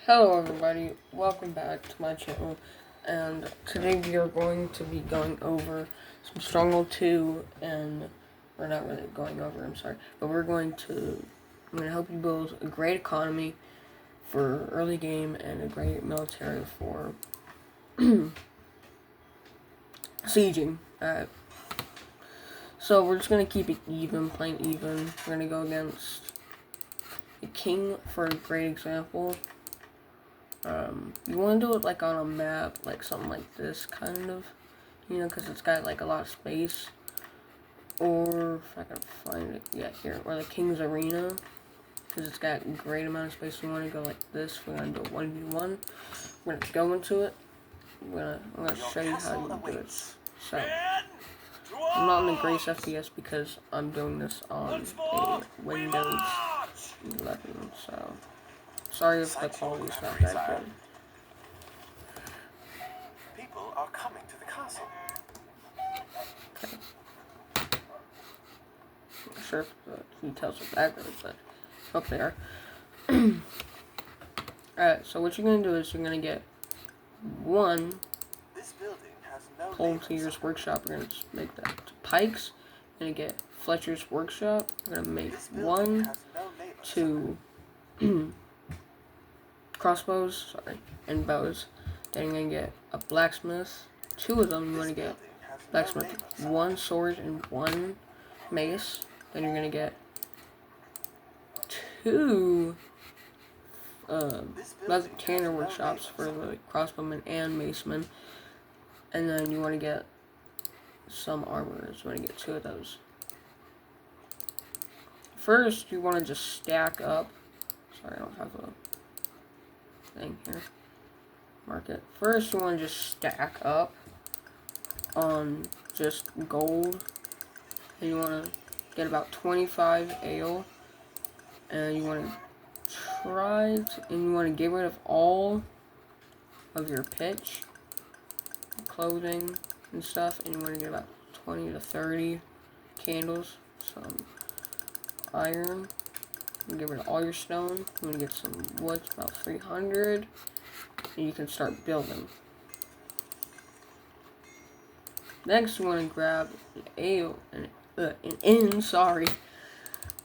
Hello everybody, welcome back to my channel, and today we are going to be going over some Stronghold 2, and we're not really going over, I'm sorry, but I'm going to help you build a great economy for early game and a great military for sieging. Alright, so we're just going to keep it even, plain even. We're going to go against the king for a great example. You want to do it like on a map, like something like this, kind of, because it's got like a lot of space. Or if I can find it, yeah, here, or the King's Arena, because it's got a great amount of space. You want to go like this. We're gonna do a 1v1. We're gonna go into it. I'm gonna show you how you do it. So I'm not on the greatest FPS because I'm doing this on a Windows 11, so sorry if the quality's not that good. People are coming to the castle. Okay. I'm not sure if the details are that good, but I hope they are. Alright, so what you're going to do is you're going to get one pull to your workshop. We're going to make that to pikes. You're going to get Fletcher's workshop. We're going to make one to crossbows, and bows. Then you're going to get a blacksmith. Two of them you want to get blacksmith, one sword and one mace. Then you're going to get two cannon workshops for the crossbowmen and macemen. And then you want to get some armors. You want to get two of those. First, you want to just stack up. Sorry, I don't have a thing here. Mark it. First, you want to just stack up on just gold. And you want to get about 25 ale. And you want to you want to get rid of all of your pitch, clothing, and stuff. And you want to get about 20 to 30 candles, some iron. You get rid of all your stone. You want to get some wood, about 300. And you can start building. Next, you want to grab an ale, and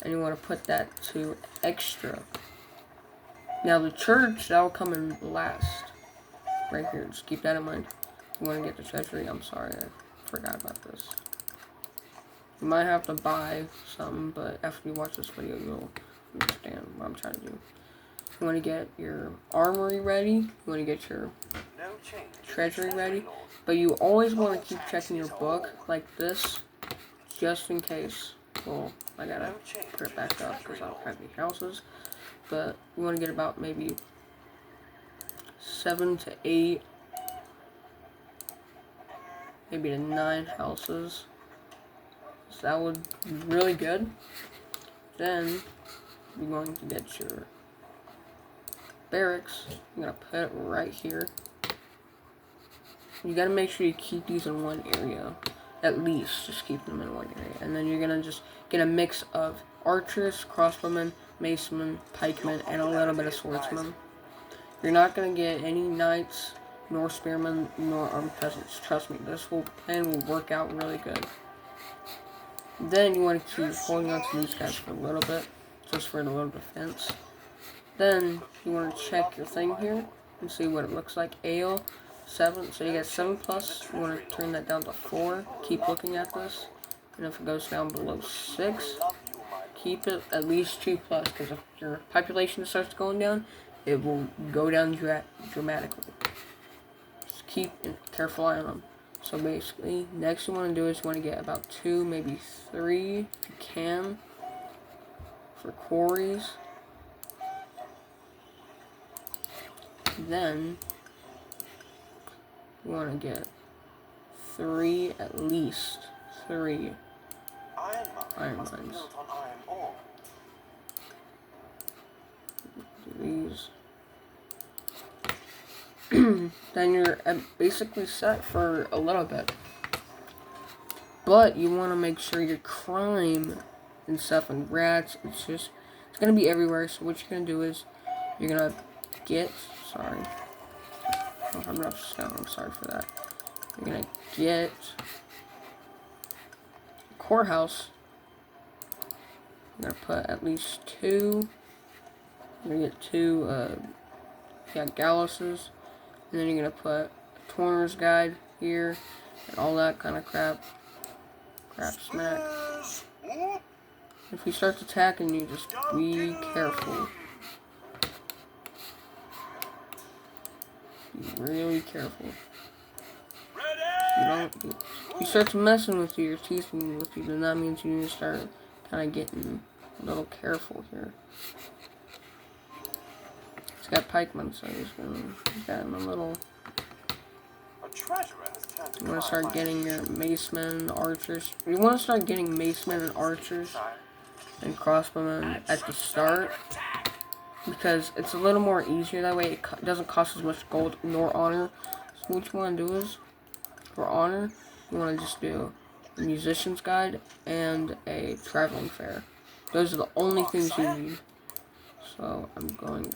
you want to put that to extra. Now the church, that will come in last, right here. Just keep that in mind. You want to get the treasury. I'm sorry, I forgot about this. You might have to buy some, but after you watch this video, you'll understand what I'm trying to do. You want to get your armory ready. You want to get your treasury ready. But you always want to keep checking your book like this, just in case. Well, I gotta put it back up because I don't have any houses. But you want to get about maybe 7 to 8, maybe to 9 houses. So that would be really good. Then you're going to get your barracks. I'm going to put it right here. You got to make sure you keep these in one area. At least, just keep them in one area. And then you're going to just get a mix of archers, crossbowmen, macemen, pikemen, and a little bit of swordsmen. You're not going to get any knights, nor spearmen, nor armed peasants. Trust me, this whole plan will work out really good. Then you want to keep holding on to these guys for a little bit, just for a little defense. Then you want to check your thing here and see what it looks like. Ale, 7, so you get 7 plus. You want to turn that down to 4. Keep looking at this, and if it goes down below 6, keep it at least 2 plus, because if your population starts going down, it will go down dramatically. Just keep a careful eye on them. So basically, next you want to do is you want to get about 2, maybe 3, if you can, for quarries. Then you want to get 3, at least 3 iron mines. Do these. Then you're basically set for a little bit. But you want to make sure your crime and stuff and rats, it's going to be everywhere. So what you're going to do is you're going to get, sorry, I don't have enough stone, I'm sorry for that. You're gonna get a courthouse. You're gonna put at least 2. You're gonna get 2, gallouses. And then you're gonna put a Torner's guide here, and all that kind of crap. Crap smack. If he starts attacking you, just be careful. Be really careful. If he starts messing with you or teasing with you, then that means you need to start kind of getting a little careful here. He's got pikemen, so he's got him a little. You want to start getting your macemen, archers. You want to start getting macemen and archers and crossbowmen at the start, because it's a little more easier that way. It doesn't cost as much gold nor honor. So what you want to do is, for honor, you want to just do a musician's guide and a traveling fair. Those are the only things you need. So I'm going to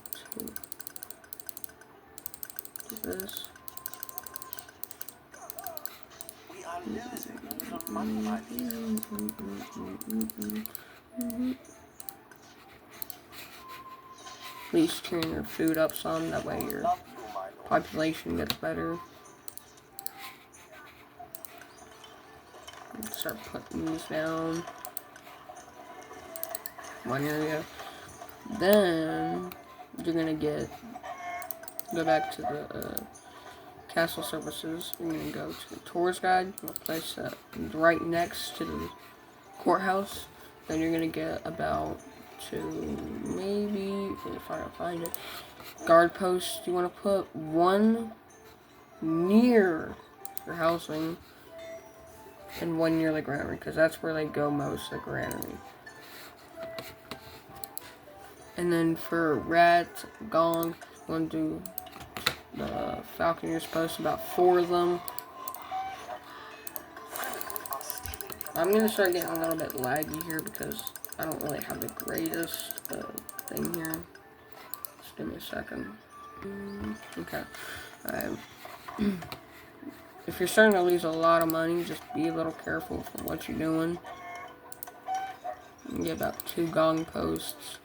do this. At least turn your food up some, that way your population gets better. Start putting these down. One area. Then you're gonna go back to the castle services. You're gonna go to the tour's guide. You'll place that right next to the courthouse. Then you're gonna get about 2, maybe, if I can find it, guard posts. You want to put 1 near your housing and 1 near the granary, because that's where they go most, the granary. And then for rat, gong, you want to do the falconer's post, about 4 of them. I'm going to start getting a little bit laggy here because I don't really have the greatest thing here. Just give me a second. Okay. Alright. If you're starting to lose a lot of money, just be a little careful for what you're doing. You get about 2 gong posts.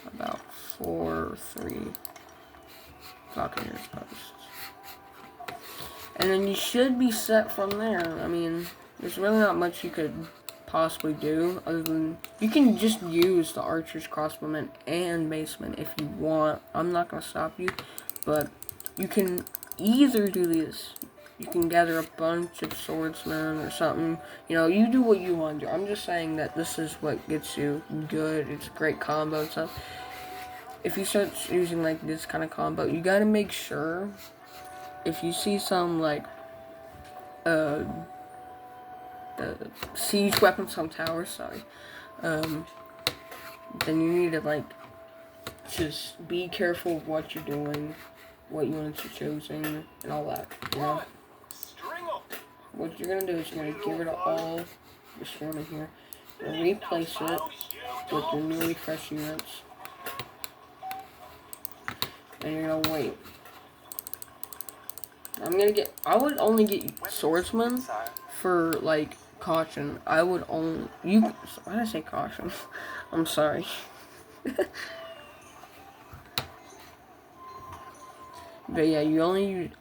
About 4 or 3 falconer's posts. And then you should be set from there. I mean, there's really not much you could possibly do other than you can just use the archers, crossbowmen, and macemen if you want. I'm not gonna stop you, but you can either do this. You can gather a bunch of swordsmen or something. You know, you do what you want to do. I'm just saying that this is what gets you good. It's a great combo and stuff. If you start using like this kind of combo, you gotta make sure if you see some like siege weapons, some towers, sorry, then you need to like just be careful of what you're doing, what units you're choosing, and all that, you know? What you're gonna do is you're gonna get rid of all your storm in here, and replace it with your newly fresh units, and you're gonna wait. I would only get swordsmen for like caution. I would only, why did I say caution? I'm sorry. But yeah,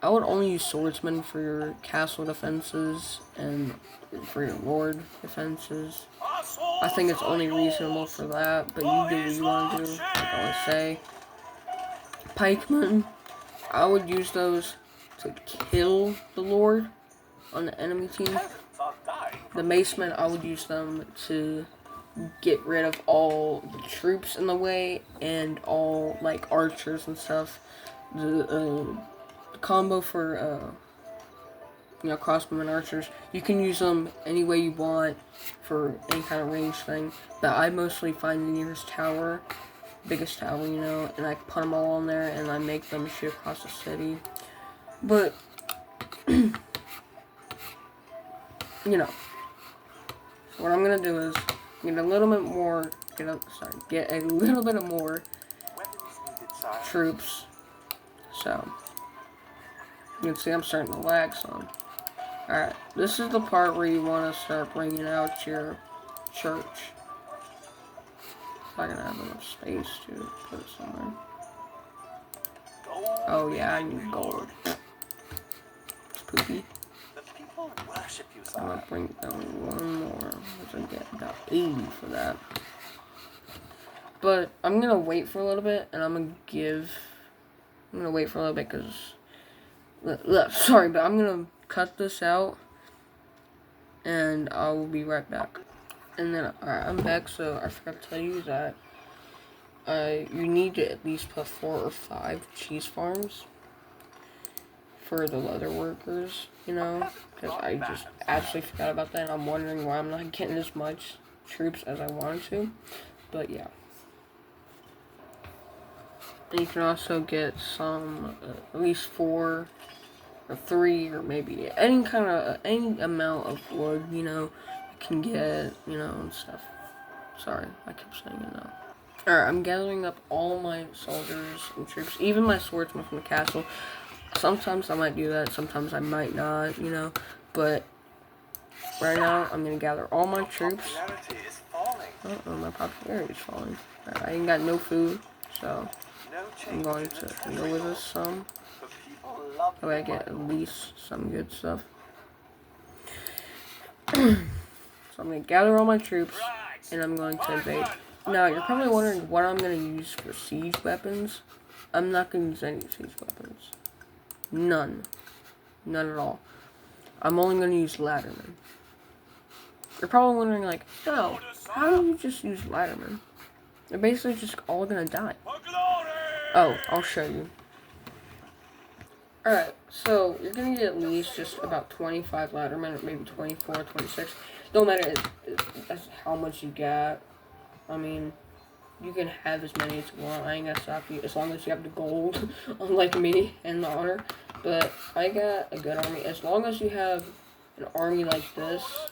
I would only use swordsmen for your castle defenses and for your lord defenses. I think it's only reasonable for that, but you do what you want to do, like I always say. Pikemen, I would use those to kill the lord on the enemy team. The macemen, I would use them to get rid of all the troops in the way and all like archers and stuff. The combo for crossbowmen archers, you can use them any way you want for any kind of range thing, but I mostly find the nearest tower, biggest tower, and I put them all on there and I make them shoot across the city. But what I'm gonna do is get a little bit more sire. troops. So, you can see I'm starting to lag some. Alright, this is the part where you want to start bringing out your church. If I can have enough space to put it somewhere. Gold Oh yeah, I need gold. It's poopy. The people worship you, I'm gonna sire. bring down one more. Which I get about 80 for that. But I'm gonna wait for a little bit, and I'm gonna wait for a little bit because, sorry, but I'm gonna cut this out, and I will be right back. And then, alright, I'm back. So I forgot to tell you that you need to at least put 4 or 5 cheese farms for the leather workers, you know, because I just absolutely forgot about that, and I'm wondering why I'm not getting as much troops as I wanted to. But yeah. And you can also get some, at least 4 or 3 or maybe any amount of wood, you know, you can get, you know, and stuff. Sorry, I kept saying it now. Alright, I'm gathering up all my soldiers and troops, even my swordsmen from the castle. Sometimes I might do that, sometimes I might not, you know, but right now I'm gonna gather all my troops. Popularity is falling. Uh-oh, my popularity is falling. I ain't got no food, so No I'm change going in the to treasury deal with vault. this some. But people love That way I the get money. at least some good stuff. So I'm gonna gather all my troops, and I'm going to invade. Now, you're probably wondering what I'm gonna use for siege weapons. I'm not gonna use any siege weapons. None. None at all. I'm only gonna use laddermen. You're probably wondering, like, no, how do you just use laddermen? They're basically just all gonna die. Oh, I'll show you. Alright, so you're gonna get at least just about 25 laddermen, or maybe 24, 26. Don't matter, that's how much you got. I mean, you can have as many as you want. I ain't gonna stop you, as long as you have the gold, unlike me, and the honor. But I got a good army. As long as you have an army like this,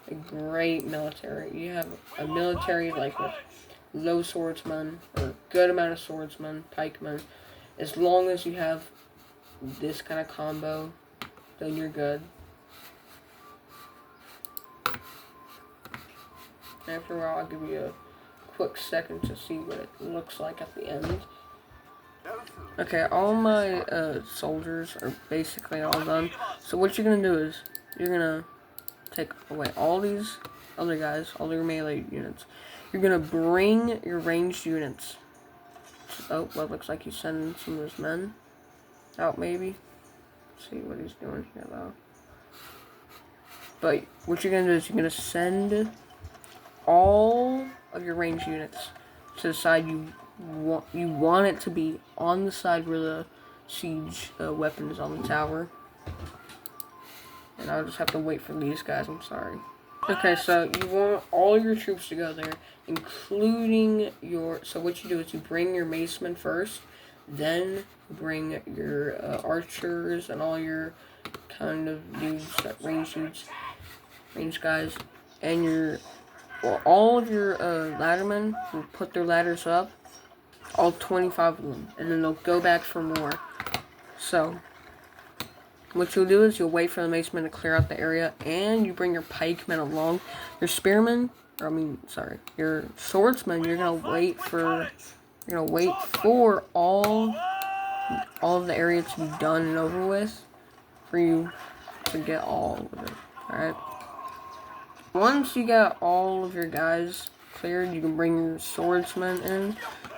a great military. You have a military like with low swordsmen, or a good amount of swordsmen, pikemen. As long as you have this kind of combo, then you're good. After a while, I'll give you a quick second to see what it looks like at the end. Okay, all my soldiers are basically all done. So what you're gonna do is you're gonna take away all these other guys, all your melee units. You're gonna bring your ranged units. Oh, well, looks like he's sending some of his men out, maybe. Let's see what he's doing here, though. But what you're gonna do is you're gonna send all of your ranged units to the side you want it to be, on the side where the siege weapon is on the tower. And I'll just have to wait for these guys, I'm sorry. Okay, so you want all your troops to go there, including your... So what you do is you bring your macemen first, then you bring your archers and all your kind of dudes, range guys, and your... Well, all of your laddermen will put their ladders up, all 25 of them, and then they'll go back for more. So what you'll do is you'll wait for the macemen to clear out the area, and you bring your pikemen along. Your spearmen, your swordsmen, you're gonna wait for all of the area to be done and over with, for you to get all of it. Alright? Once you got all of your guys cleared, you can bring your swordsmen in,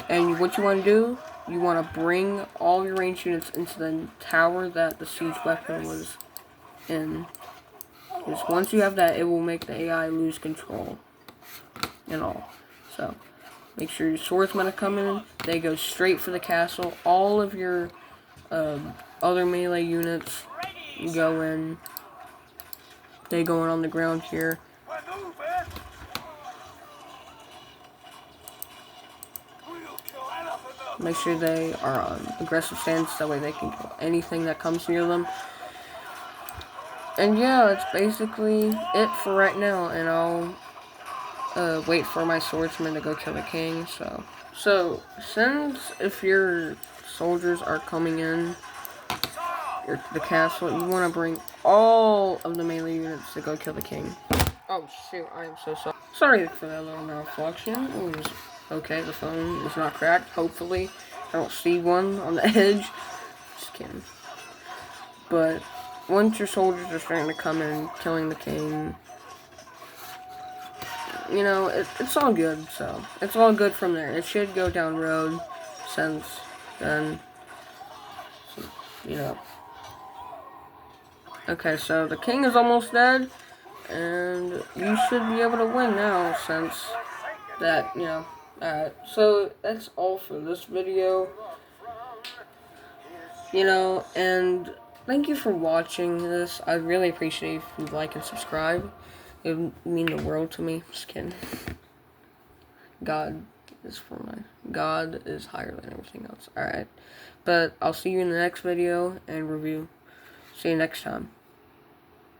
and what you want to do, you want to bring all your ranged units into the tower that the siege weapon was in. Because once you have that, it will make the AI lose control and all. So, make sure your swordsmen are coming in. They go straight for the castle. All of your other melee units go in. They go in on the ground here. Make sure they are on aggressive stance, that way they can kill anything that comes near them. And yeah, that's basically it for right now, and I'll wait for my swordsman to go kill the king, so So, since if your soldiers are coming in the castle, you want to bring all of the melee units to go kill the king. Oh shoot, I am so sorry. Sorry for that little malfunction. It was okay, the phone was not cracked, hopefully. I don't see one on the edge. Just kidding. But once your soldiers are starting to come in, killing the king, you know, it's all good, so. It's all good from there. It should go down road since then, you know. Okay, so the king is almost dead, and you should be able to win now since that, you know. Alright, so that's all for this video, you know, and thank you for watching this. I really appreciate if you like and subscribe. It would mean the world to me. Just kidding. God is higher than everything else. Alright. But I'll see you in the next video and review. See you next time.